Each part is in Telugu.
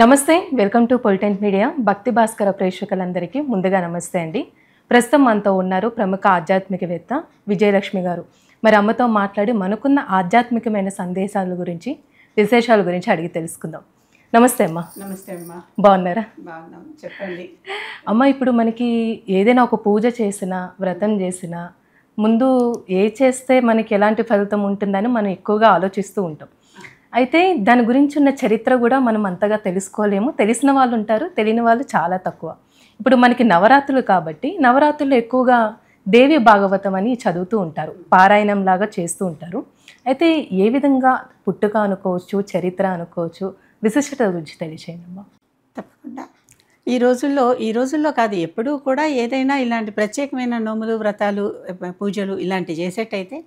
నమస్తే, వెల్కమ్ టు పొలిటెంట్ మీడియా. భక్తి భాస్కర ప్రేక్షకులందరికీ ముందుగా నమస్తే అండి. ప్రస్తుతం మనతో ఉన్నారు ప్రముఖ ఆధ్యాత్మికవేత్త విజయలక్ష్మి గారు. మరి అమ్మతో మాట్లాడి మనకున్న ఆధ్యాత్మికమైన సందేశాల గురించి, విశేషాల గురించి అడిగి తెలుసుకుందాం. నమస్తే అమ్మ. నమస్తే అమ్మ. బాగున్నారా? బాగున్నాం, చెప్పండి అమ్మ. ఇప్పుడు మనకి ఏదైనా ఒక పూజ చేసినా, వ్రతం చేసినా ముందు ఏ చేస్తే మనకి ఎలాంటి ఫలితం ఉంటుందని మనం ఎక్కువగా ఆలోచిస్తూ ఉంటాం. అయితే దాని గురించి ఉన్న చరిత్ర కూడా మనం అంతగా తెలుసుకోలేము. తెలిసిన వాళ్ళు ఉంటారు, తెలియని వాళ్ళు చాలా తక్కువ. ఇప్పుడు మనకి నవరాత్రులు కాబట్టి నవరాత్రులు ఎక్కువగా దేవి భాగవతం అని చదువుతూ ఉంటారు, పారాయణం లాగా చేస్తూ ఉంటారు. అయితే ఏ విధంగా పుట్టుక అనుకోవచ్చు, చరిత్ర అనుకోవచ్చు, విశిష్టత గురించి తెలియచేయండి. తప్పకుండా. ఈ రోజుల్లో కాదు, ఎప్పుడూ కూడా ఏదైనా ఇలాంటి ప్రత్యేకమైన నోములు, వ్రతాలు, పూజలు ఇలాంటివి చేసేటైతే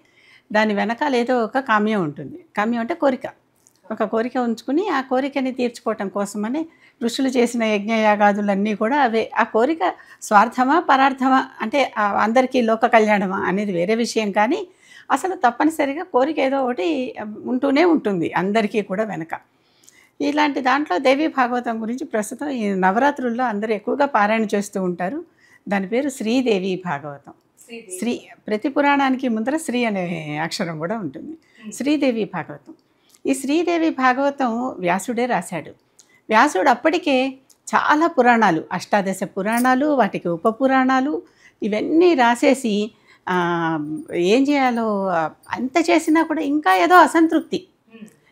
దాని వెనకాల ఏదో ఒక కామ్యం ఉంటుంది. కామ్యం అంటే కోరిక. ఒక కోరిక ఉంచుకుని ఆ కోరికని తీర్చుకోవటం కోసమని ఋషులు చేసిన యజ్ఞయాగాదులన్నీ కూడా అవే. ఆ కోరిక స్వార్థమా పరార్థమా అంటే అందరికీ లోక కళ్యాణమా అనేది వేరే విషయం, కానీ అసలు తప్పనిసరిగా కోరిక ఏదో ఒకటి ఉంటూనే ఉంటుంది అందరికీ కూడా వెనక. ఇలాంటి దాంట్లో దేవి భాగవతం గురించి ప్రస్తుతం ఈ నవరాత్రుల్లో అందరూ ఎక్కువగా పారాయణ చేస్తూ ఉంటారు. దాని పేరు శ్రీదేవి భాగవతం. శ్రీ ప్రతి పురాణానికి ముందర శ్రీ అనే అక్షరం కూడా ఉంటుంది. శ్రీదేవి భాగవతం. ఈ శ్రీదేవి భాగవతం వ్యాసుడే రాశాడు. వ్యాసుడు అప్పటికే చాలా పురాణాలు, అష్టాదశ పురాణాలు, వాటికి ఉపపురాణాలు ఇవన్నీ రాసేసి ఏం చేయాలో అంత చేసినా కూడా ఇంకా ఏదో అసంతృప్తి,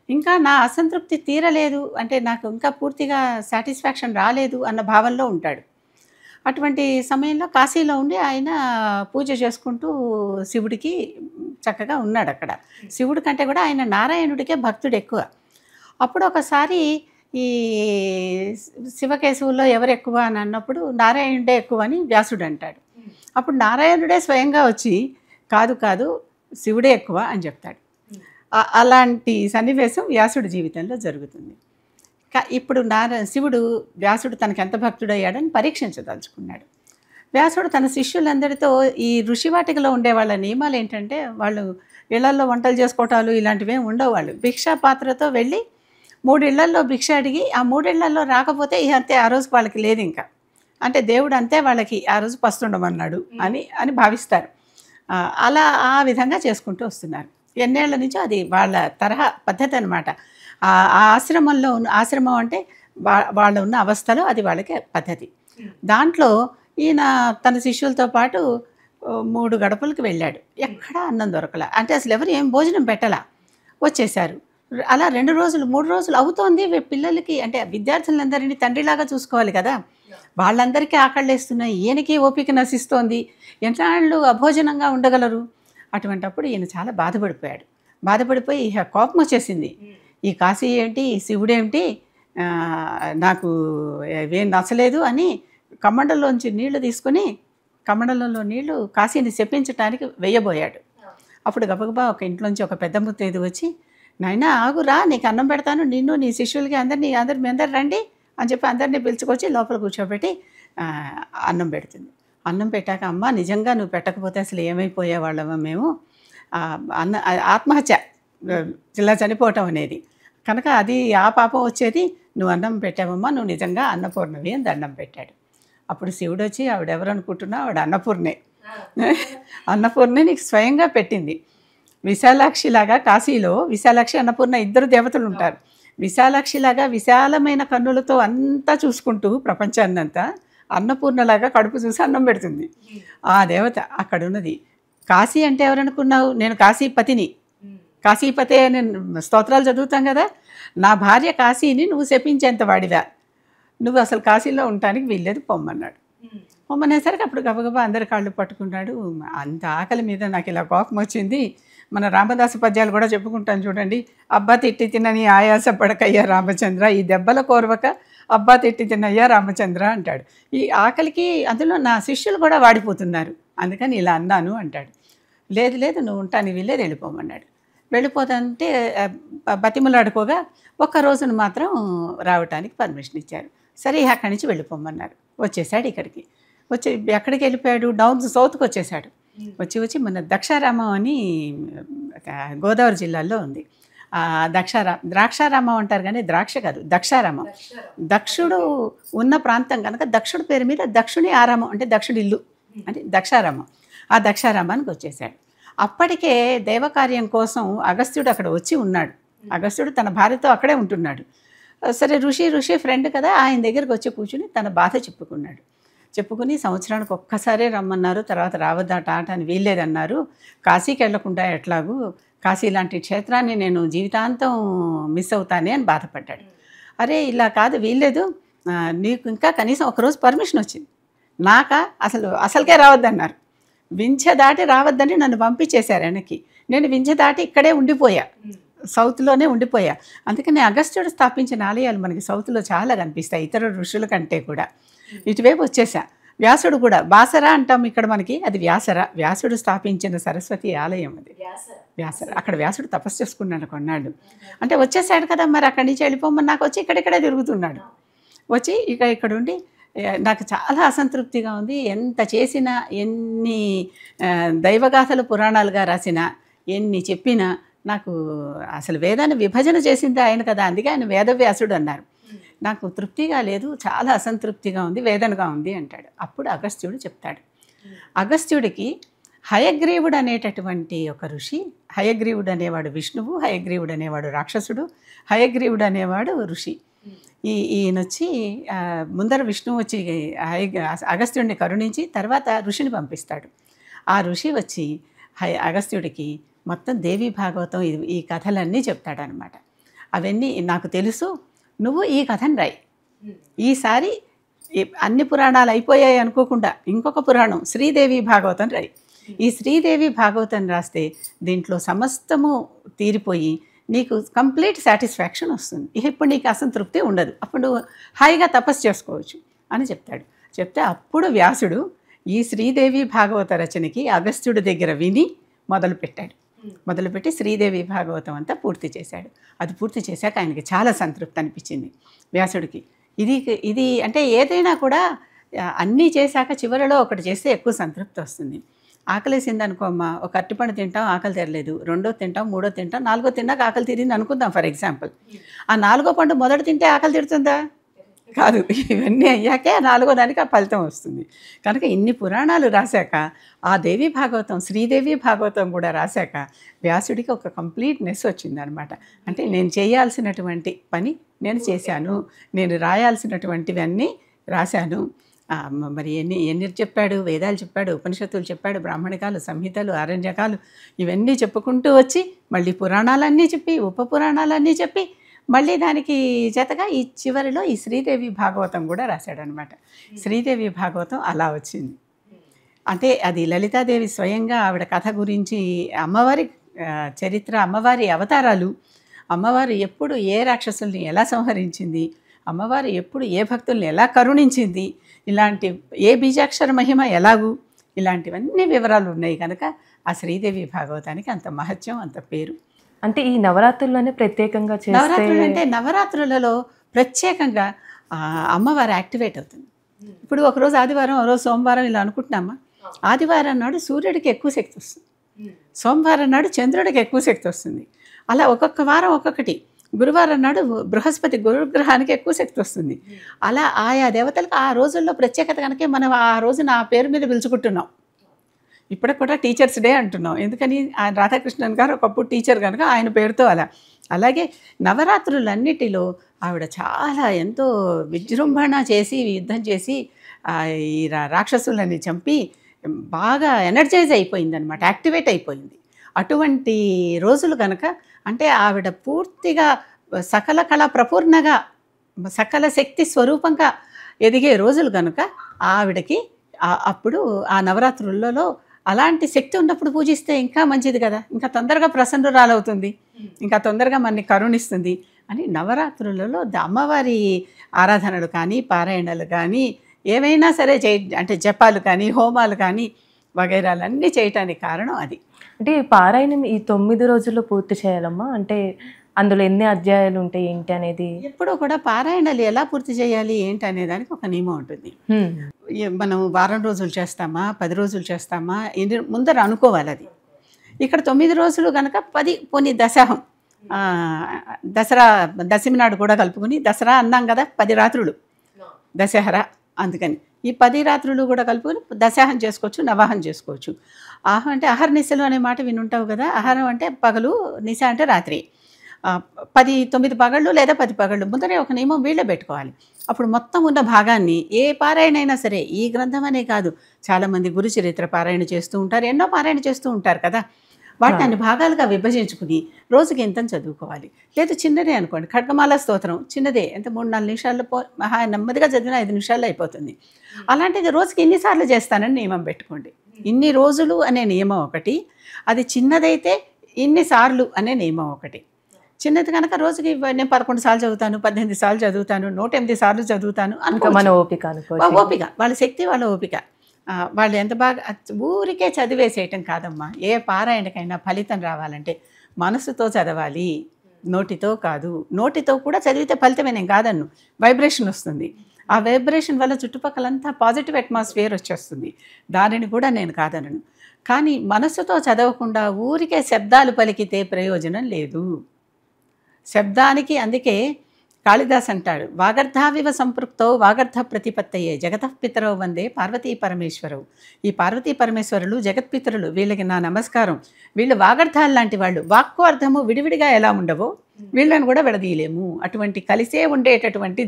ఇంకా నా అసంతృప్తి తీరలేదు అంటే నాకు ఇంకా పూర్తిగా సాటిస్ఫాక్షన్ రాలేదు అన్న భావంలో ఉంటాడు. అటువంటి సమయంలో కాశీలో ఉండి ఆయన పూజ చేసుకుంటూ శివుడికి చక్కగా ఉన్నాడు అక్కడ. శివుడి కంటే కూడా ఆయన నారాయణుడికే భక్తుడు ఎక్కువ. అప్పుడు ఒకసారి ఈ శివకేశవుల్లో ఎవరు ఎక్కువ అని అన్నప్పుడు నారాయణుడే ఎక్కువ అని వ్యాసుడు అంటాడు. అప్పుడు నారాయణుడే స్వయంగా వచ్చి కాదు కాదు శివుడే ఎక్కువ అని చెప్తాడు. అలాంటి సన్నివేశం వ్యాసుడి జీవితంలో జరుగుతుంది. ఇప్పుడు శివుడు వ్యాసుడు తనకు ఎంత భక్తుడయ్యాడని పరీక్షించదలుచుకున్నాడు. వ్యాసుడు తన శిష్యులందరితో ఈ ఋషివాటికలో ఉండే వాళ్ళ నియమాలు ఏంటంటే, వాళ్ళు ఇళ్లల్లో వంటలు చేసుకోవటాలు ఇలాంటివే ఉండవు. వాళ్ళు భిక్షా పాత్రతో వెళ్ళి 3 ఇళ్లల్లో భిక్ష అడిగి ఆ 3 ఇళ్లల్లో రాకపోతే అంతే, ఆ రోజు వాళ్ళకి లేదు ఇంకా, అంటే దేవుడు అంతే వాళ్ళకి ఆ రోజు పస్తుండమన్నాడు అని భావిస్తారు. అలా ఆ విధంగా చేసుకుంటూ వస్తున్నారు ఎన్నేళ్ల నుంచో. అది వాళ్ళ తరహా పద్ధతి అనమాట. ఆ ఆశ్రమంలో ఆశ్రమం అంటే వాళ్ళు ఉన్న అవస్థలో అది వాళ్ళకి పద్ధతి. దాంట్లో ఈయన తన శిష్యులతో పాటు 3 గడపలకు వెళ్ళాడు. ఎక్కడా అన్నం దొరకలా, అంటే అసలు ఎవరు ఏం భోజనం పెట్టలా, వచ్చేసారు. అలా 2 రోజులు 3 రోజులు అవుతోంది. పిల్లలకి అంటే విద్యార్థులందరినీ తండ్రిలాగా చూసుకోవాలి కదా, వాళ్ళందరికీ ఆకళ్ళేస్తున్నాయి, ఈయనకి ఓపిక నశిస్తోంది, ఎన్నాళ్ళు అభోజనంగా ఉండగలరు. అటువంటప్పుడు ఈయన చాలా బాధపడిపోయాడు. బాధపడిపోయి కోపం వచ్చేసింది. ఈ కాశీ ఏంటి, శివుడేమిటి, నాకు ఏం నచ్చలేదు అని కమండలోంచి నీళ్లు తీసుకుని కమండలంలో నీళ్లు కాశీని శపించడానికి వెయ్యబోయాడు. అప్పుడు గబగబా ఒక ఇంట్లోంచి ఒక పెద్ద ముత్తైదు వచ్చి, నాయనా ఆగురా, నీకు అన్నం పెడతాను, నిన్ను నీ శిష్యులకి మీ అందరు రండి అని చెప్పి అందరినీ పిలుచుకొచ్చి లోపల కూర్చోబెట్టి అన్నం పెడుతుంది. అన్నం పెట్టాక, అమ్మ నిజంగా నువ్వు పెట్టకపోతే అసలు ఏమైపోయేవాళ్ళమా మేము, ఆత్మహత్య ఇలా చనిపోవటం అనేది కనుక అది ఆ పాపం వచ్చేది, నువ్వు అన్నం పెట్టావమ్మా, నువ్వు నిజంగా అన్నపూర్ణవి అని దండం పెట్టాడు. అప్పుడు శివుడు వచ్చి, ఆవిడెవరు అనుకుంటున్నా, ఆవిడ అన్నపూర్ణే. అన్నపూర్ణే నీకు స్వయంగా పెట్టింది. విశాలాక్షిలాగా కాశీలో విశాలాక్షి అన్నపూర్ణ ఇద్దరు దేవతలు ఉంటారు. విశాలాక్షిలాగా విశాలమైన కన్నులతో అంతా చూసుకుంటూ ప్రపంచాన్నంతా అన్నపూర్ణలాగా కడుపు చూసి అన్నం పెడుతుంది ఆ దేవత అక్కడ ఉన్నది. కాశీ అంటే ఎవరనుకున్నావు, నేను కాశీపతిని, కాశీపతే అని స్తోత్రాలు చదువుతాం కదా, నా భార్య కాశీని నువ్వు శపించేంత వాడివా, నువ్వు అసలు కాశీలో ఉండటానికి వీల్లేదు, పొమ్మన్నాడు. పొమ్మనేసరికి అప్పుడు గబగబా అందరి కాళ్ళు పట్టుకున్నాడు. అంత ఆకలి మీద నాకు ఇలా కోపం వచ్చింది. మన రామదాసు పద్యాలు కూడా చెప్పుకుంటాను చూడండి, అబ్బా తిట్టి తినని ఆయాస పడకయ్యా రామచంద్ర, ఈ దెబ్బల కోరవక అబ్బా తిట్టి తిన్నయ్యా రామచంద్ర అంటాడు. ఈ ఆకలికి అందులో నా శిష్యులు కూడా వాడిపోతున్నారు, అందుకని ఇలా అన్నాను అంటాడు. లేదు లేదు నువ్వు ఉంటాను వీల్లేదు, వెళ్ళిపోమన్నాడు. వెళ్ళిపోతుంటే బతిమలాడుకోగా ఒక్క రోజును మాత్రం రావటానికి పర్మిషన్ ఇచ్చారు. సరే అక్కడి నుంచి వెళ్ళిపోమన్నారు. వచ్చేసాడు ఇక్కడికి. వచ్చి ఎక్కడికి వెళ్ళిపోయాడు, డౌన్ సౌత్కి వచ్చేసాడు. వచ్చి మన దక్షారామం అని గోదావరి జిల్లాలో ఉంది. ద్రాక్షారామం అంటారు కానీ ద్రాక్ష కాదు, దక్షారామం. దక్షుడు ఉన్న ప్రాంతం కనుక దక్షుడు పేరు మీద దక్షుని ఆరామం అంటే దక్షుడి ఇల్లు అంటే దక్షారామం. ఆ దక్షారామానికి వచ్చేసాడు. అప్పటికే దేవకార్యం కోసం అగస్త్యుడు అక్కడ వచ్చి ఉన్నాడు. అగస్త్యుడు తన భార్యతో అక్కడే ఉంటున్నాడు. సరే ఋషి ఫ్రెండ్ కదా, ఆయన దగ్గరికి వచ్చి కూర్చుని తన బాధ చెప్పుకున్నాడు. చెప్పుకుని సంవత్సరానికి ఒక్కసారే రమ్మన్నారు, తర్వాత రావద్దట అని వీల్లేదన్నారు. కాశీకి వెళ్లకుండా ఎట్లాగూ, కాశీ లాంటి క్షేత్రాన్ని నేను జీవితాంతం మిస్ అవుతానే అని బాధపడ్డాడు. అరే ఇలా కాదు, వీల్లేదు, నీకు ఇంకా కనీసం ఒకరోజు పర్మిషన్ వచ్చింది, నాకా అసలుకే రావద్దన్నారు. వింఛ దాటి రావద్దని నన్ను పంపించేశారు వెనక్కి. నేను వింఛ దాటి ఇక్కడే ఉండిపోయా, సౌత్లోనే ఉండిపోయా. అందుకని అగస్త్యుడు స్థాపించిన ఆలయాలు మనకి సౌత్లో చాలా కనిపిస్తాయి, ఇతర ఋషుల కంటే కూడా. ఇటువైపు వచ్చేసా. వ్యాసుడు కూడా బాసరా అంటాం ఇక్కడ మనకి, అది వ్యాసుడు స్థాపించిన సరస్వతి ఆలయం అది వ్యాసర. అక్కడ వ్యాసుడు తపస్సు చేసుకున్నాడు కొన్నాళ్ళు. అంటే వచ్చేసాడు కదా, మరి అక్కడి నుంచి వెళ్ళిపోమని నాకు వచ్చి ఇక్కడిక్కడే తిరుగుతున్నాడు. వచ్చి ఇక్కడ ఉండి నాకు చాలా అసంతృప్తిగా ఉంది. ఎంత చేసినా, ఎన్ని దైవగాథలు పురాణాలుగా రాసినా, ఎన్ని చెప్పినా నాకు అసలు వేదాన్ని విభజన చేసింది ఆయన కదా, అందుకే ఆయన వేదవ్యాసుడు అన్నారు. నాకు తృప్తిగా లేదు, చాలా అసంతృప్తిగా ఉంది, వేదనగా ఉంది అంటాడు. అప్పుడు అగస్త్యుడు చెప్తాడు. అగస్త్యుడికి హయగ్రీవుడు అనేటటువంటి ఒక ఋషి, హయగ్రీవుడు అనేవాడు విష్ణువు, హయగ్రీవుడు అనేవాడు రాక్షసుడు, హయగ్రీవుడు అనేవాడు ఋషి. ఈయనొచ్చి ముందర విష్ణువు వచ్చి అగస్త్యుడిని కరుణించి తర్వాత ఋషిని పంపిస్తాడు. ఆ ఋషి వచ్చి అగస్త్యుడికి మొత్తం దేవీ భాగవతం ఈ కథలన్నీ చెప్తాడనమాట. అవన్నీ నాకు తెలుసు, నువ్వు ఈ కథను రాయి, ఈసారి అన్ని పురాణాలు అయిపోయాయి అనుకోకుండా ఇంకొక పురాణం శ్రీదేవి భాగవతం రాయి. ఈ శ్రీదేవి భాగవతం రాస్తే దీంట్లో సమస్తము తీరిపోయి నీకు కంప్లీట్ సాటిస్ఫాక్షన్ వస్తుంది. ఇప్పుడు నీకు అసంతృప్తి ఉండదు, అప్పుడు నువ్వు హాయిగా తపస్సు చేసుకోవచ్చు అని చెప్తాడు. చెప్తే అప్పుడు వ్యాసుడు ఈ శ్రీదేవి భాగవత రచనకి అగస్త్యుడి దగ్గర విని మొదలుపెట్టి శ్రీదేవి భాగవతం అంతా పూర్తి చేశాడు. అది పూర్తి చేశాక ఆయనకి చాలా సంతృప్తి అనిపించింది వ్యాసుడికి. ఇది అంటే ఏదైనా కూడా అన్నీ చేశాక చివరిలో ఒకటి చేస్తే ఎక్కువ సంతృప్తి వస్తుంది. ఆకలేసింది అనుకో అమ్మ, ఒక అరటిపండు తింటాం, ఆకలి తీరలేదు, రెండో తింటాం, మూడో తింటాం, నాలుగో తిన్నాక ఆకలి తీరింది అనుకుందాం ఫర్ ఎగ్జాంపుల్. ఆ నాలుగో పండు మొదట తింటే ఆకలి తీరుతుందా? కాదు. ఇవన్నీ అయ్యాకే నాలుగో దానికి ఆ ఫలితం వస్తుంది. కనుక ఇన్ని పురాణాలు రాశాక ఆ దేవి భాగవతం, శ్రీదేవి భాగవతం కూడా రాశాక వ్యాసుడికి ఒక కంప్లీట్నెస్ వచ్చిందనమాట. అంటే నేను చేయాల్సినటువంటి పని నేను చేశాను, నేను రాయాల్సినటువంటివన్నీ రాశాను. మరి ఎన్ని చెప్పాడు, వేదాలు చెప్పాడు, ఉపనిషత్తులు చెప్పాడు, బ్రాహ్మణికాలు, సంహితలు, ఆరణ్యకాలు, ఇవన్నీ చెప్పుకుంటూ వచ్చి మళ్ళీ పురాణాలన్నీ చెప్పి, ఉప పురాణాలన్నీ చెప్పి, మళ్ళీ దానికి జతగా ఈ చివరిలో ఈ శ్రీదేవి భాగవతం కూడా రాశాడనమాట. శ్రీదేవి భాగవతం అలా వచ్చింది. అంటే అది లలితాదేవి స్వయంగా ఆవిడ కథ గురించి, అమ్మవారి చరిత్ర, అమ్మవారి అవతారాలు, అమ్మవారు ఎప్పుడు ఏ రాక్షసుల్ని ఎలా సంహరించింది, అమ్మవారు ఎప్పుడు ఏ భక్తుల్ని ఎలా కరుణించింది, ఇలాంటి ఏ బీజాక్షర మహిమ ఎలాగూ, ఇలాంటివన్నీ వివరాలు ఉన్నాయి. కనుక ఆ శ్రీదేవి భాగవతానికి అంత మహత్యం, అంత పేరు. అంటే ఈ నవరాత్రుల్లోనే ప్రత్యేకంగా నవరాత్రులు అంటే నవరాత్రులలో ప్రత్యేకంగా అమ్మవారు యాక్టివేట్ అవుతుంది. ఇప్పుడు ఒకరోజు ఆదివారం, ఒకరోజు సోమవారం ఇలా అనుకుంటున్నామా, ఆదివారం నాడు సూర్యుడికి ఎక్కువ శక్తి వస్తుంది, సోమవారం నాడు చంద్రుడికి ఎక్కువ శక్తి వస్తుంది. అలా ఒక్కొక్క వారం ఒక్కొక్కటి. గురువారం నాడు బృహస్పతి గురుగ్రహానికి ఎక్కువ శక్తి వస్తుంది. అలా ఆయా దేవతలకు ఆ రోజుల్లో ప్రత్యేకత కనుక మనం ఆ రోజున ఆ పేరు మీద పిలుచుకుంటున్నాం. ఇప్పటికి కూడా టీచర్స్ డే అంటున్నాం. ఎందుకని ఆయన రాధాకృష్ణన్ గారు ఒకప్పుడు టీచర్ కనుక ఆయన పేరుతో అలా. అలాగే నవరాత్రులన్నిటిలో ఆవిడ చాలా ఎంతో విజృంభణ చేసి, యుద్ధం చేసి ఈ రాక్షసులని చంపి బాగా ఎనర్జైజ్ అయిపోయిందనమాట, యాక్టివేట్ అయిపోయింది. అటువంటి రోజులు కనుక, అంటే ఆవిడ పూర్తిగా సకల కళ ప్రపూర్ణగా, సకల శక్తి స్వరూపంగా ఎదిగే రోజులు కనుక ఆవిడకి అప్పుడు ఆ నవరాత్రులలో అలాంటి శక్తి ఉన్నప్పుడు పూజిస్తే ఇంకా మంచిది కదా, ఇంకా తొందరగా ప్రసన్నురాలవుతుంది, ఇంకా తొందరగా మనని కరుణిస్తుంది అని నవరాత్రులలో అమ్మవారి ఆరాధనలు కానీ, పారాయణలు కానీ, ఏవైనా సరే అంటే జపాలు కానీ, హోమాలు కానీ, వగైరాలన్నీ చేయటానికి కారణం అది. అంటే ఈ పారాయణం ఈ 9 రోజుల్లో పూర్తి చేయాలమ్మా? అంటే అందులో ఎన్ని అధ్యాయాలు ఉంటాయి ఏంటి అనేది? ఎప్పుడూ కూడా పారాయణలు ఎలా పూర్తి చేయాలి ఏంటి అనేదానికి ఒక నియమం ఉంటుంది. మనం వారం రోజులు చేస్తామా, 10 రోజులు చేస్తామా, ముందర అనుకోవాలి అది. ఇక్కడ 9 రోజులు కనుక 10 పోనీ దశాహం దసరా దశమి నాడు కూడా కలుపుకుని, దసరా అన్నాం కదా 10 రాత్రులు దశహర, అందుకని ఈ 10 రాత్రులు కూడా కలుపుకొని దశాహం చేసుకోవచ్చు, నవాహం చేసుకోవచ్చు. ఆహం అంటే అహర్నిశలు అనే మాట వినుంటావు కదా. ఆహారం అంటే పగలు, నిశ అంటే రాత్రి. 9 పగళ్ళు లేదా 10 పగళ్ళు ముందరే ఒక నియమం వీళ్ళే పెట్టుకోవాలి. అప్పుడు మొత్తం ఉన్న భాగాన్ని ఏ పారాయణ అయినా సరే, ఈ గ్రంథం అనే కాదు, చాలామంది గురు చరిత్ర పారాయణ చేస్తూ ఉంటారు, ఎన్నో పారాయణ చేస్తూ ఉంటారు కదా. వాటిని అన్ని భాగాలుగా విభజించుకుని రోజుకి ఎంతని చదువుకోవాలి. లేదు చిన్నదే అనుకోండి, ఖడ్గమాల స్తోత్రం చిన్నదే, ఎంత 3-4 నిమిషాల్లో మహా నెమ్మదిగా చదివిన 5 నిమిషాల్లో అయిపోతుంది. అలాంటిది రోజుకి ఇన్నిసార్లు చేస్తానని నియమం పెట్టుకోండి. ఇన్ని రోజులు అనే నియమం ఒకటి, అది చిన్నదైతే ఇన్నిసార్లు అనే నియమం ఒకటి. చిన్నది కనుక రోజుకి నేను 11 సార్లు చదువుతాను, 18 సార్లు చదువుతాను, 108 సార్లు చదువుతాను ఇంకా మన ఓపిక ఓపిక, వాళ్ళ శక్తి, వాళ్ళ ఓపిక. వాళ్ళు ఎంత బాగా ఊరికే చదివేసేయటం కాదమ్మా. ఏ పారాయణకైనా ఫలితం రావాలంటే మనసుతో చదవాలి, నోటితో కాదు. నోటితో కూడా చదివితే ఫలితమే, నేను కాదన్ను, వైబ్రేషన్ వస్తుంది. ఆ వైబ్రేషన్ వల్ల చుట్టుపక్కలంతా పాజిటివ్ అట్మాస్ఫియర్ వచ్చేస్తుంది, దానిని కూడా నేను కాదనను. కానీ మనసుతో చదవకుండా ఊరికే శబ్దాలు పలికితే ప్రయోజనం లేదు. శబ్దానికి అందుకే కాళిదాస్ అంటాడు, వాగర్ధావివ సంపృక్తో వాగర్ధ ప్రతిపత్తయే జగతః పితరౌ వందే పార్వతీ పరమేశ్వరవు. ఈ పార్వతీ పరమేశ్వరులు జగత్పితరులు, వీళ్ళకి నా నమస్కారం. వీళ్ళు వాగర్ధాలు లాంటి వాళ్ళు. వాక్కు అర్థము విడివిడిగా ఎలా ఉండవో వీళ్ళని కూడా విడదీయలేము. అటువంటి కలిసే ఉండేటటువంటి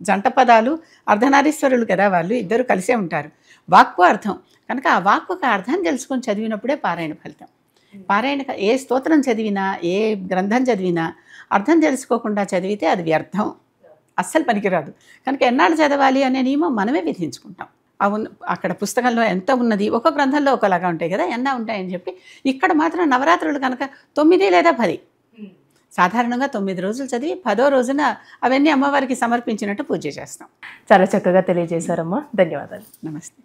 జంట పదాలు అర్ధనారీశ్వరులు కదా, వాళ్ళు ఇద్దరు కలిసే ఉంటారు. వాక్కు అర్థం కనుక ఆ వాక్కుకి అర్థం తెలుసుకొని చదివినప్పుడే పారాయణ ఫలితం. పారాయణ ఏ స్తోత్రం చదివినా, ఏ గ్రంథం చదివినా అర్థం తెలుసుకోకుండా చదివితే అది వ్యర్థం, అస్సలు పనికిరాదు. కనుక ఎన్నాళ్ళు చదవాలి అనే నియమం మనమే విధించుకుంటాం. అక్కడ పుస్తకంలో ఎంత ఉన్నది, ఒక గ్రంథంలో ఒకలాగా ఉంటాయి కదా, ఎన్నా ఉంటాయని చెప్పి. ఇక్కడ మాత్రం నవరాత్రులు కనుక 9 లేదా 10, సాధారణంగా 9 రోజులు చదివి 10వ రోజున అవన్నీ అమ్మవారికి సమర్పించినట్టు పూజ చేస్తాం. చాలా చక్కగా తెలియజేశారమ్మా, ధన్యవాదాలు. నమస్తే.